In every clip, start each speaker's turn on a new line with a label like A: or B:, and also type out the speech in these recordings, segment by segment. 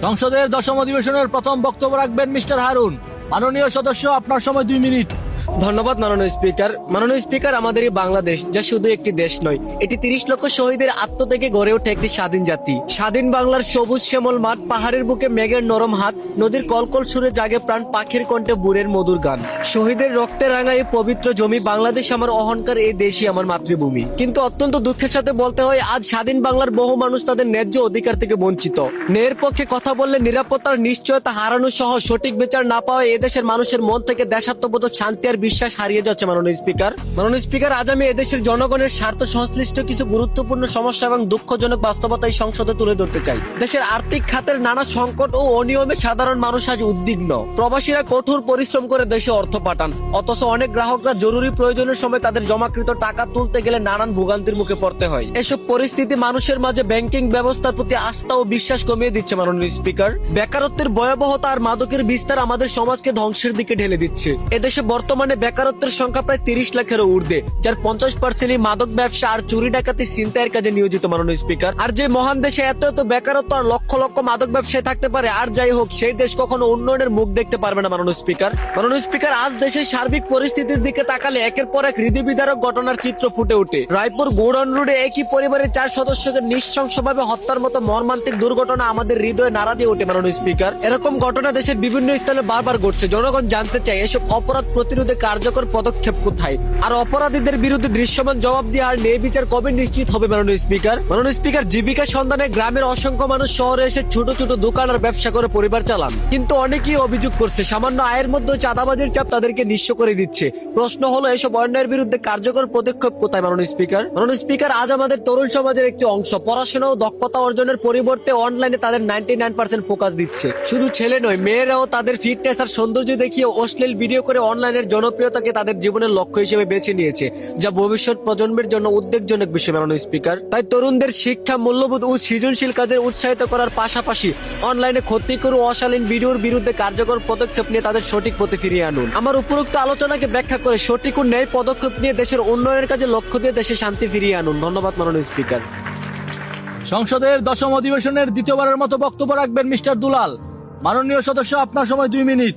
A: সংসদের 10ম অধিবেশনের প্রথম বক্তব্য রাখবেন মিস্টার হারুন। মাননীয় সদস্য, আপনার সময় 2 মিনিট।
B: ধন্যবাদ মাননীয় স্পিকার। মাননীয় স্পিকার, আমাদের এই বাংলাদেশ যা শুধু একটি দেশ নয়, এটি 30 লক্ষ শহীদের আত্মত্যাগে গড়ে ওঠে একটি স্বাধীন জাতি। স্বাধীন বাংলার সবুজ শ্যামল মাঠ, পাহাড়ের বুকে মেঘের নরম হাত, নদীর কলকল সুরে জাগে প্রাণ, পাখির কণ্ঠে বুড়ের মধুর গান। শহীদের রক্তে রাঙা এই পবিত্র জমি বাংলাদেশ আমার অহংকার, এই দেশই আমার মাতৃভূমি। কিন্তু অত্যন্ত দুঃখের সাথে বলতে হয়, আজ স্বাধীন বাংলার বহু মানুষ তাদের ন্যায্য অধিকার থেকে বঞ্চিত। ন্যায়ের পক্ষে কথা বললে নিরাপত্তার নিশ্চয়তা হারানো সহ সঠিক বিচার না পাওয়া এদেশের মানুষের মন থেকে দেশাত্মবোধ, শান্তি আর বিশ্বাস হারিয়ে যাচ্ছে। মাননীয় স্পিকার, আজ আমি এদেশের জনগণের স্বার্থ সংশ্লিষ্ট কিছু গুরুত্বপূর্ণ সমস্যা এবং দুঃখজনক বাস্তবতা এই সংসদে তুলে ধরতে চাই। দেশের আর্থিক খাতের নানা সংকট ও অনিয়মে সাধারণ মানুষ আজ উদ্বিগ্ন। প্রবাসীরা কঠোর পরিশ্রম করে দেশে অর্থ পাঠান, অথচ অনেক গ্রাহকরা জরুরি প্রয়োজনের সময় তাদের জমাকৃত টাকা তুলতে গেলে নানান ভোগান্তির মুখে পড়তে হয়। এসব পরিস্থিতি মানুষের মাঝে ব্যাংকিং ব্যবস্থার প্রতি আস্থা ও বিশ্বাস কমিয়ে দিচ্ছে। মাননীয় স্পিকার, বেকারত্বের ভয়াবহতা আর মাদকের বিস্তার আমাদের সমাজকে ধ্বংসের দিকে ঢেলে দিচ্ছে। এদেশে বর্তমানে বেকারত্বের সংখ্যা প্রায় 30 লাখেরও ঊর্ধ্বে, যার 50% মাদক ব্যবসা আর চুরি ডাকাতি ছিনতাইয়ের কাজে নিয়োজিত। মাননীয় স্পিকার, আর যে মহান দেশে এত এত বেকারত্ব আর লক্ষ লক্ষ মাদক ব্যবসায়ী থাকতে পারে, আর যাই হোক, সেই দেশ কখনো উন্নয়নের মুখ দেখতে পারবে না। মাননীয় স্পিকার, আজ দেশের সার্বিক পরিস্থিতির দিকে তাকালে একের পর এক হৃদয়বিদারক ঘটনার চিত্র ফুটে ওঠে। রায়পুর গৌড়ান রোডে একই পরিবারের 4 সদস্যকে নৃশংসভাবে হত্যার মতো মর্মান্তিক দুর্ঘটনা আমাদের হৃদয়ে নাড়া দিয়ে ওঠে। মাননীয় স্পিকার, এরকম ঘটনা দেশের বিভিন্ন স্থানে বারবার ঘটছে। জনগণ জানতে চায়, এসব অপরাধ প্রতিরোধে কার্যকর পদক্ষেপ কোথায়, আর অপরাধীদের বিরুদ্ধে দৃশ্যমান জবাব দিয়ে আর ন্যায় বিচার কবে নিশ্চিত হবে। মাননীয় স্পিকার, জীবিকা সন্ধানে গ্রামের অসংখ্য মানুষ শহরে এসে ছোট ছোট দোকান আর ব্যবসা করে পরিবার চালান, কিন্তু অনেকেই অভিযোগ করছে সামান্য আয়ের মধ্যে চাঁদাবাজির চাপ তাদেরকে নিঃস্ব করে দিচ্ছে। প্রশ্ন হলো, এসব অন্যায়ের বিরুদ্ধে কার্যকর পদক্ষেপ কোথায়। মাননীয় স্পিকার, আজ আমাদের তরুণ সমাজের একটি অংশ পড়াশোনা ও দক্ষতা অর্জনের পরিবর্তে অনলাইনে তাদের 99% ফোকাস দিচ্ছে। শুধু ছেলে নয়, মেয়েরাও তাদের ফিটনেস আর সৌন্দর্য দেখিয়ে অশ্লীল ভিডিও করে অনলাইনের জনপ্রিয়তাকে তাদের জীবনের লক্ষ্য হিসেবে বেছে নিয়েছে, যা ভবিষ্যৎ প্রজন্মের জন্য উদ্বেগজনক বিষয়। মাননীয় স্পিকার, তাই তরুণদের শিক্ষা, মূল্যবোধ ও সৃজনশীল কাজে উৎসাহিত করার পাশাপাশি অনলাইনে ক্ষতিকর ও অশালীন ভিডিওর বিরুদ্ধে কার্যকর পদক্ষেপ নিয়ে তাদের সঠিক পথে ফিরিয়ে আনুন। আমার উপরোক্ত আলোচনাকে ব্যাখ্যা করে সঠিক ও ন্যায় পদক্ষেপ নিয়ে দেশের উন্নয়নের কাজে লক্ষ্য দিয়ে দেশে শান্তি ফিরিয়ে আনুন। ধন্যবাদ মাননীয় স্পিকার।
A: সংসদের 10ম অধিবেশনের দ্বিতীয়বারের মতো বক্তব্য রাখবেন মিস্টার দুলাল। মাননীয় সদস্য, আপনার সময় 2 মিনিট।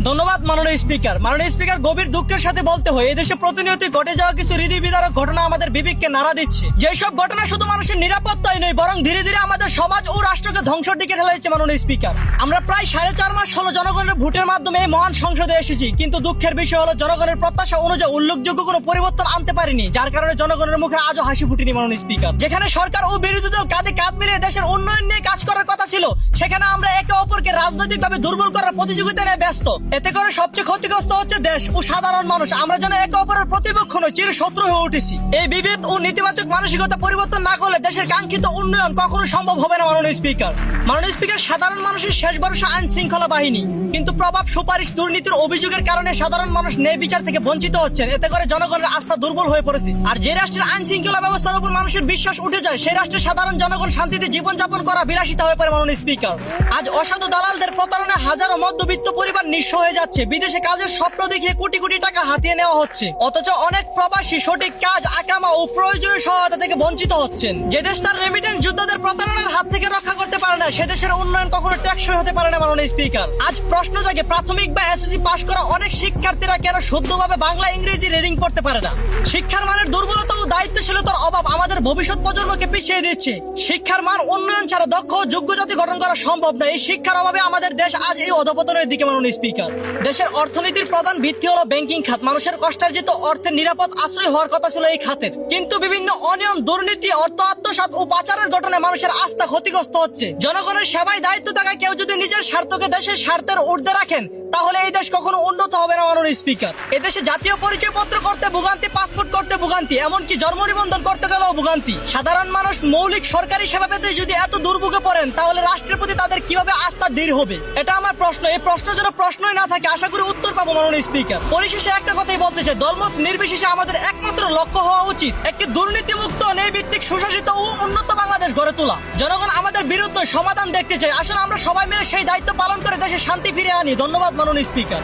C: ধন্যবাদ মাননীয় স্পিকার, গভীর দুঃখের সাথে বলতে হয়, এদেশে প্রতিনিয়ত ঘটে যাওয়া কিছু হৃদয়বিদারক ঘটনা আমাদের বিবেককে নাড়া দিচ্ছে। যেসব ঘটনা শুধু মানুষের নিরাপত্তাই নয়, বরং ধীরে ধীরে আমাদের সমাজ ও রাষ্ট্রকে ধ্বংসের দিকে ঠেলে দিচ্ছে। মাননীয় স্পিকার, আমরা প্রায় 4.5 মাস হলো জনগণের ভোটের মাধ্যমে এই মহান সংসদে এসেছি, কিন্তু দুঃখের বিষয় হলো জনগণের প্রত্যাশা অনুযায়ী উল্লেখযোগ্য কোনো পরিবর্তন আনতে পারিনি, যার কারণে জনগণের মুখে আজও হাসি ফুটেনি। মাননীয় স্পিকার, যেখানে সরকার ও বিরোধী দল কাঁধে কাঁধ মিলিয়ে দেশের উন্নয়ন নিয়ে কাজ করার কথা ছিল, সেখানে আমরা একে অপরকে রাজনৈতিকভাবে দুর্বল করার প্রতিযোগিতা নিয়ে ব্যস্ত। এতে করে সবচেয়ে ক্ষতিগ্রস্ত হচ্ছে দেশ ও সাধারণ মানুষ। আমরা যেন একে অপরের প্রতিপক্ষ নয়, চির শত্রু হয়ে উঠেছি। এই বিভেদ ও নেতিবাচক মানসিকতা পরিবর্তন না করলে দেশের কাঙ্ক্ষিত উন্নয়ন কখনো সম্ভব হবে না। মাননীয় স্পিকার, সাধারণ মানুষের শেষ ভরসা আইন শৃঙ্খলা বাহিনী, কিন্তু প্রভাব, সুপারিশ, দুর্নীতির অভিযোগের কারণে সাধারণ মানুষ ন্যায় বিচার থেকে বঞ্চিত হচ্ছেন। এতে করে জনগণের আস্থা দুর্বল হয়ে পড়েছে। আর যে রাষ্ট্রের আইন শৃঙ্খলা ব্যবস্থার উপর মানুষের বিশ্বাস উঠে যায়, সেই রাষ্ট্রের সাধারণ জনগণ শান্তিতে জীবনযাপন করা বিলাসিতা হয়ে পড়ে। মাননীয় স্পিকার, আজ অসাধু দালালদের প্রতারণায় হাজারো মধ্যবিত্ত পরিবার নিঃস্ব হয়ে যাচ্ছে। বিদেশে কাজের স্বপ্ন দেখিয়ে কোটি কোটি টাকা হাতিয়ে নেওয়া হচ্ছে, অথচ অনেক প্রবাসী সঠিক কাজ, আকামা ও প্রয়োজনীয় সহায়তা থেকে বঞ্চিত হচ্ছেন। যে দেশ তার রেমিটেন্স যোদ্ধাদের প্রতারণার হাত থেকে রক্ষা করতে পারে না, সে দেশের উন্নয়ন কখনো টেকসই হতে পারে না। মাননীয় স্পিকার, আজ প্রশ্ন জাগে, প্রাথমিক বা এসএসসি পাশ করা অনেক শিক্ষার্থীরা কেন শুদ্ধভাবে বাংলা ইংরেজি রিডিং পড়তে পারে না? শিক্ষার মানের দুর্বলতা ও দায়িত্বশীলতার অভাব আমাদের ভবিষ্যৎ প্রজন্মকে পিছিয়ে দিচ্ছে। শিক্ষার মান উন্নয়ন ছাড়া দক্ষ ও যোগ্য জাতি গঠন করা সম্ভব না। এই শিক্ষার অভাবে আমাদের দেশ আজ এই অধপতনের দিকে। মাননীয় স্পিকার, দেশের অর্থনীতির প্রধান ভিত্তি হলো ব্যাংকিং খাত। মানুষের কষ্টার্জিত অর্থের নিরাপদ আশ্রয় হওয়ার কথা ছিল এই খাতের, কিন্তু বিভিন্ন অনিয়ম, দুর্নীতি, অর্থ আত্মসাৎ ও পাচারের ঘটনায় মানুষের আস্থা ক্ষতিগ্রস্ত হচ্ছে। জনগণের সেবায় দায়িত্ব থাকায় কেউ যদি নিজের স্বার্থকে দেশের স্বার্থের ঊর্ধ্বে রাখেন, তাহলে এই দেশ কখনো উন্নত হবে না। মাননীয় স্পিকার, এদেশে জাতীয় পরিচয়পত্র করতে ভোগান্তি, পাসপোর্ট করতে ভোগান্তি, এমনকি জন্ম নিবন্ধন করতে গেলেও ভোগান্তি। সাধারণ মানুষ মৌলিক সরকারি সেবা পেতে যদি এত দুর্ভোগে পড়েন, তাহলে রাষ্ট্রের প্রতি তাদের কিভাবে আস্থা দৃঢ় হবে? এটা আমার প্রশ্ন। এই প্রশ্ন যেন প্রশ্নই না থাকে, আশা করি উত্তর পাবো। মাননীয় স্পিকার, পরিশেষে একটা কথাই বলতে চাই, দলমত নির্বিশেষে আমাদের একমাত্র লক্ষ্য হওয়া উচিত একটি দুর্নীতিমুক্ত, ন্যায়ভিত্তিক, সুশাসিত ও উন্নত বাংলাদেশ গড়ে তোলা। জনগণ আমাদের বিরুদ্ধে সমাধান দেখতে চাই। আসলে আমরা সবাই মিলে সেই দায়িত্ব পালন করে দেশে শান্তি ফিরে আনি। ধন্যবাদ মাননীয় স্পিকার।